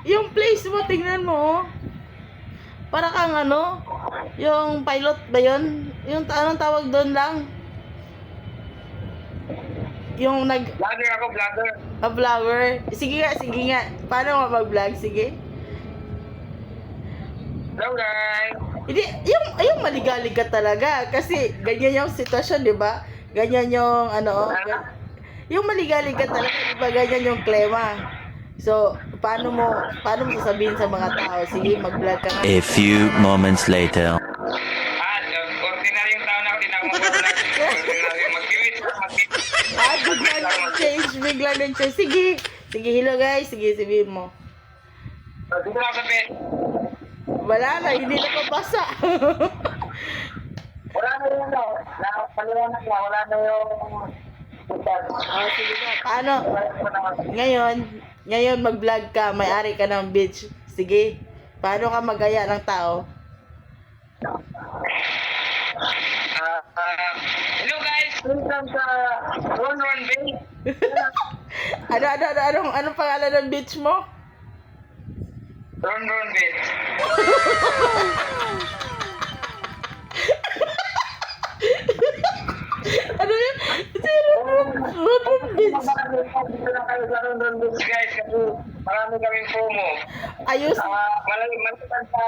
Yung place mo, tingnan mo. Oh. Para kang ano, yung pilot ba yun? Yung anong tawag doon lang? Yung Vlogger ako, vlogger. vlogger. Sige nga. Paano nga mag-vlog? Sige. Hello guys. Hindi, yung maligalig ka talaga. Kasi ganyan yung sitwasyon, di ba? Ganyan yung ano, yung maligalig ka talaga, di ba? Ganyan yung klema. So, paano mo sasabihin sa mga tao? Sige, mag-vlog ka nga. A few moments later. Ordinaryong tao na ako, din ako mag-vlog. Ordinaryong mag-tweet. Bigla nag-change. Sige, hello guys. Sige, sabihin mo. Dito na ako sa bed. Wala na, hindi na mabasa. Wala na yung ano, paliwanag na, wala na yung... Sige na. Paano? Ngayon mag-vlog ka, may-ari ka ng beach. Sige, paano ka magaya ng tao? Hello guys, welcome sa Ron Bay. Anong pangalan ng beach mo? Ron Bay. Ano yun? Ron Beach. Dito lang kayo sa Ron Beach guys, kasi marami kaming promo. Ayos. Malaman sa...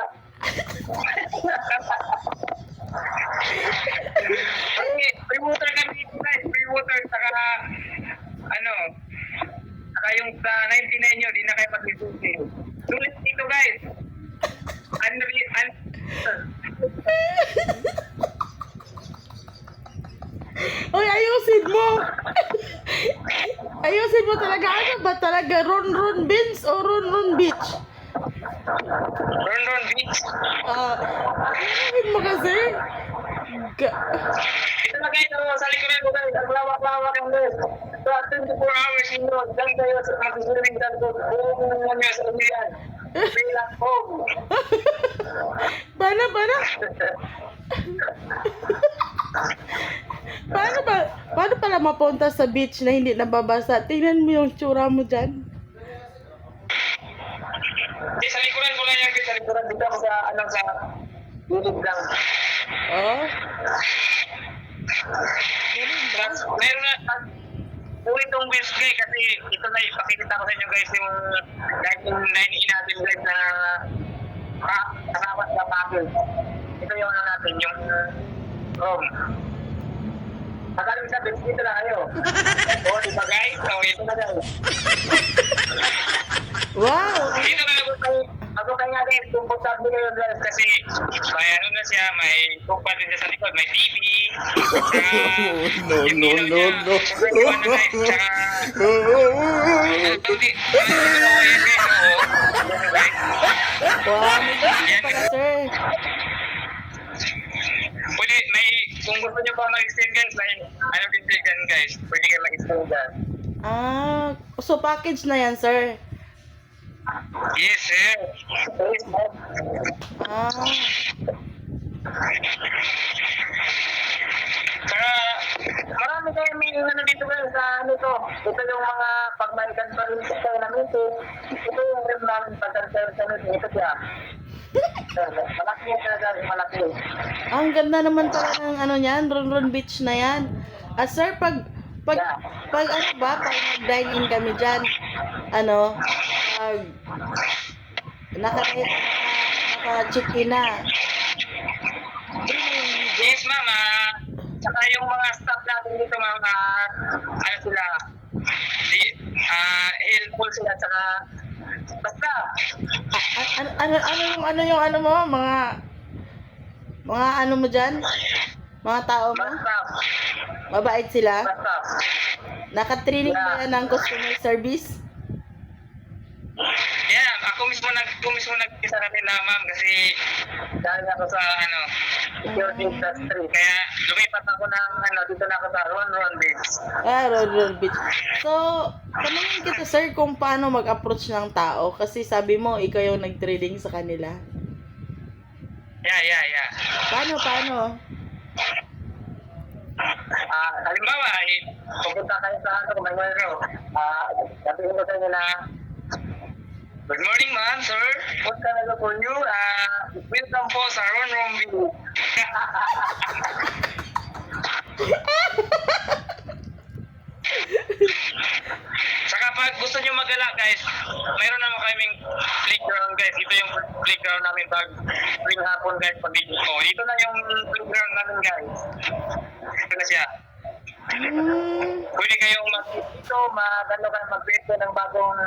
Free water kami dito guys, free water, saka saka yung sa 99 nyo, di na kayo mag-isusin. Sulit dito guys. Uy, ayusin mo. Ayusin mo talaga. Ano ba talaga? Ron Beach o Ron Beach? Ron Beach. Ayusin mo kasi. Ito na guys, sa likuran ko guys, ang lawak-lawak yung guys. So, 24 hours nyo, dyan kayo sa mag-swimming dyan ko. Buong mga sa umiyan. Bilang home. Paano? Paano pala mapunta sa beach na hindi nababasa? Tingnan mo yung tsura mo dyan. Sa likuran ko lang yan guys, sa likuran dito ako sa YouTube lang. Oh? Ganun ba? Meron na, ulit itong beach guys, kasi ito na ipakikita ko sa inyo guys yung 19 natin guys na kasama sa package. Ito yung natin, yung room. Magaling sa beach, dito na kayo. O, diba guys? So, ito na guys. Wow! Dito na ako kaya guys, komportable kayo guys kasi may ano na siya, may kupat din siya sa likod, may TV, No. Wow, may beach pala, sir. Pwede, kung gusto nyo pa mag-extend guys, may ano din dyan guys, pwede kayo mag-extend dyan. So package na yan, sir. Yes, sir. Saka, marami kayo may ano dito guys sa ano to. Ito yung mga pagmalikan pa rin sa na meeting. Ito yung rin namin pagkanser sa meeting. Ito siya. Malaki yung talaga, malaki. Ang ganda naman talaga ng ano niyan, Ron Beach na yan. Sir, pag ano ba, pag nag-dine in kami dyan, naka-check-in na. Yes, ma'am. Saka yung mga staff natin dito, ma'am, ano sila, helpful sila, saka, basta. Ano yung ano mo, mga ano mo dyan? Mga tao mo? Basta. Mabait sila? Basta. Naka-training ba yan ng customer service? Yeah, ako mismo nag-isa na nila, ma'am, kasi dahil ako sa security industry. Kaya lumipat ako ng dito na ako sa Ron Beach. Ron Beach. So, tanungin kita, sir, kung paano mag-approach ng tao kasi sabi mo ikaw yung nag-trading sa kanila. Yeah. Paano? Halimbawa, pupunta kayo sa may sabihin ko sa inyo na, good morning, ma'am. regalo for you. Welcome po sa Ron Ron View. Saka pag gusto nyo magala guys, mayroon naman kaming playground guys. Ito yung playground namin pag spring hapon guys. Pag dito. Oh, dito na yung playground namin guys. Ito na siya. Pwede kayong dito, magano ka mag-pwesto ng bagong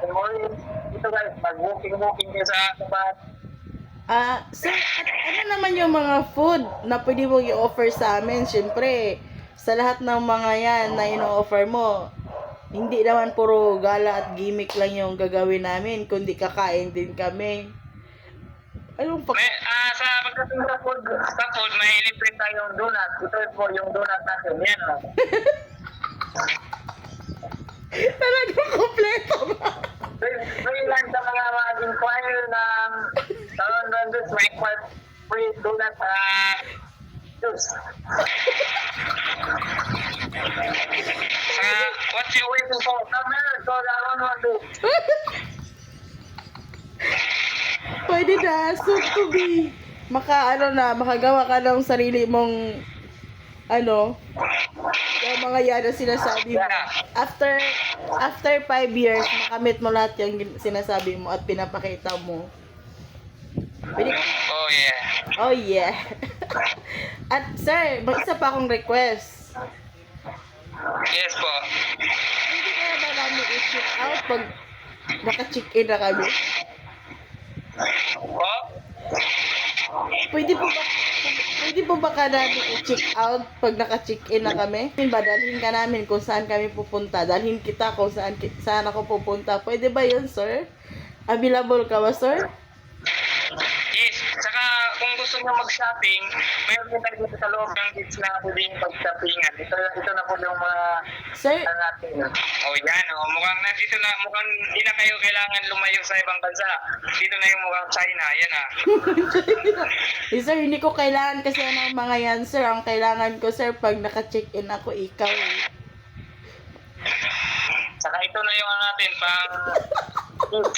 memory. Dito guys, mag-walking kayo sa labas. Sir, at ano naman yung mga food na pwede mo i-offer sa amin? Siyempre, sa lahat ng mga yan na ino-offer mo, hindi naman puro gala at gimmick lang yung gagawin namin, kundi kakain din kami. Anong May, sa pagdating sa food, may libre tayong donut. Ito po yung donut natin. Yan o. Talagang kompleto ba? Free lang sa mga mag-inquire ng Salon Randus. May free donut juice. What you waiting for? Come here. So, Salon Randus. Pwede na, soon to be. Makagawa ka ng sarili mong yung mga yan na sinasabi mo. After 5 years, makamit mo lahat yung sinasabi mo at pinapakita mo. Pwede ka? Oh, yeah. Oh, yeah. At sir, may isa pa akong request. Yes po. Hindi kaya ba namin i-check out pag naka-check in na kami? Oh? Pwede po ba ka namin i-check out pag naka-check in na kami? Dalhin ka namin kung saan kami pupunta. Dalhin kita kung saan ako pupunta. Pwede ba yun, sir? Available ka ba, sir? Yes. Saka kung gusto nyo mag-shopping, mayroon din tayo dito sa loob ng kids na pwedeng pag-shoppingan. Ito na po yung mga Sir, natin. Oh, yan. Oh. Mukhang hindi na kayo kailangan lumayo sa ibang bansa. Dito na yung mukhang China. Yan ah. sir, hindi ko kailangan kasi ng mga yan, sir. Ang kailangan ko, sir, pag naka-check in ako, ikaw. Saka ito na yung natin pang... Oh,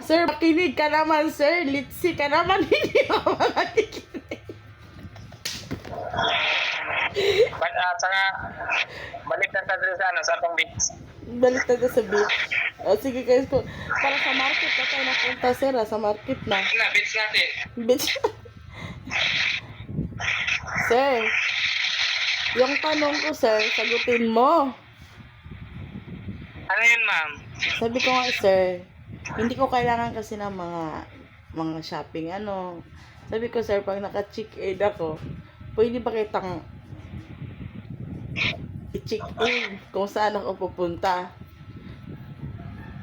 Sir, makinig ka naman, sir. Litsi ka naman, hindi ako makikinig. Saka balik na sa sa atong beach. Balik na sa beach. O, sige guys po. Para sa market na tayo napunta, sir. Sa market na. Na, beach natin. Beach. Sir, yung tanong ko, sir, sagutin mo. Ano yun, ma'am? Sabi ko nga, sir, hindi ko kailangan kasi ng mga shopping, Sabi ko, sir, pag naka-check in ako, pwede ba kitang i-check in kung saan ako pupunta?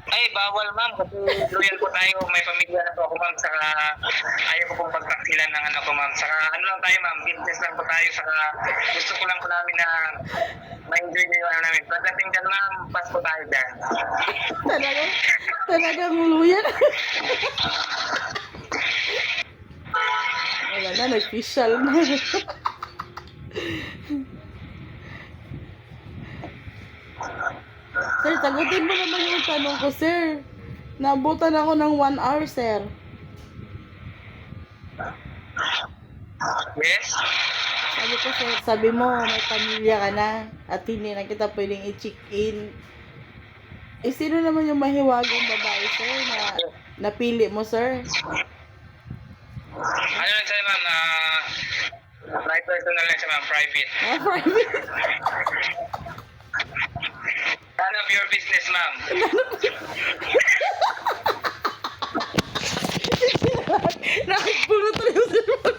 Ay, bawal ma'am. Kasi loyal po tayo. May pamilya na po ako ma'am. Saka ayaw ko pong pagtaksilan ng anak ko ma'am. Saka ano lang tayo ma'am. Business lang po tayo. Saka gusto ko lang po namin na ma-enjoy nyo yung namin. Pagdating dyan ma'am, pass po tayo dyan. Talagang luyan. Wala na, nag-official na. Sir, sagutin mo naman yung tanong ko, sir. Nabutan ako ng 1 hour, sir. Yes? Sabi ko, sir, sabi mo, may pamilya ka na at hindi na kita pwedeng i-check in. Eh, sino naman yung mahiwagang babae, sir, na napili mo, sir? Ano lang sa'yo ma'am? My personal lang siya ma'am. Private. Private. None of your business ma'am. Nakagbunot yung cellphone ko.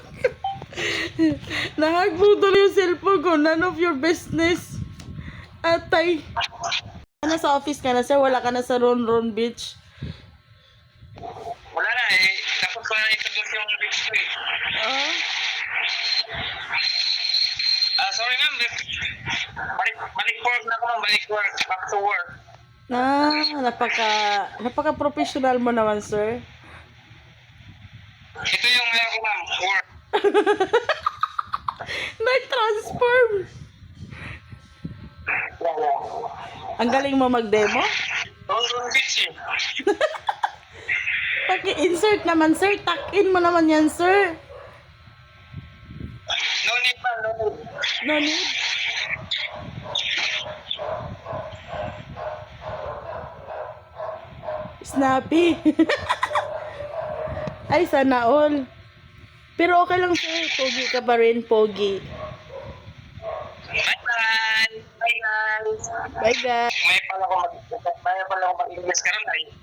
Nakagbunot yung cellphone ko. None of your business. Atay. Nasa office ka na, sir? Wala ka na sa Ron Ron Beach? Wala na eh. Dapat ko na introduce yung beach ko eh. Sorry ma'am. Balik work na ako ma'am. Balik work. Back to work. Napaka-professional mo naman, sir. Ito yung ko ma'am. Work. Nag-transform. Ang galing mo mag-demo? Ron Ron Beach eh. paki-insert naman, sir. Tuck-in mo naman yan, sir. No need pa, no need. No need. Snappy. Ay, sana all. Pero okay lang, sir. Pogi ka pa rin, pogi. Bye-bye! Bye, guys! Bye, guys. May pala ako mag-English ka rin ay.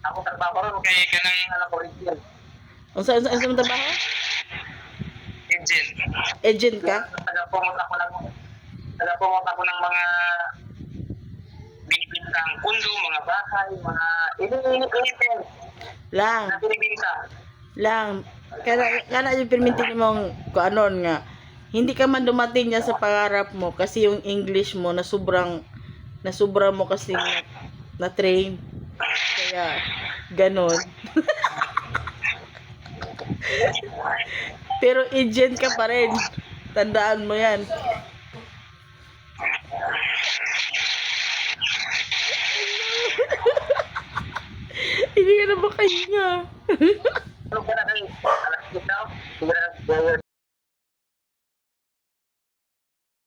Ako trabaho rin kay kanang anak ko rin yun. Saan mo trabaho? Agent. Agent ka? Tagapumot ako ng mga binibintang pundo, mga bahay, mga ini-ini-ini Lang. na binibinta. Lang. Kana yung permitin mong kuanon nga. Hindi ka man dumating niya sa pangarap mo kasi yung English mo na sobrang mo kasi na train. Kaya ganon. Pero agent ka pa rin. Tandaan mo yan. Hindi ka na makahinga.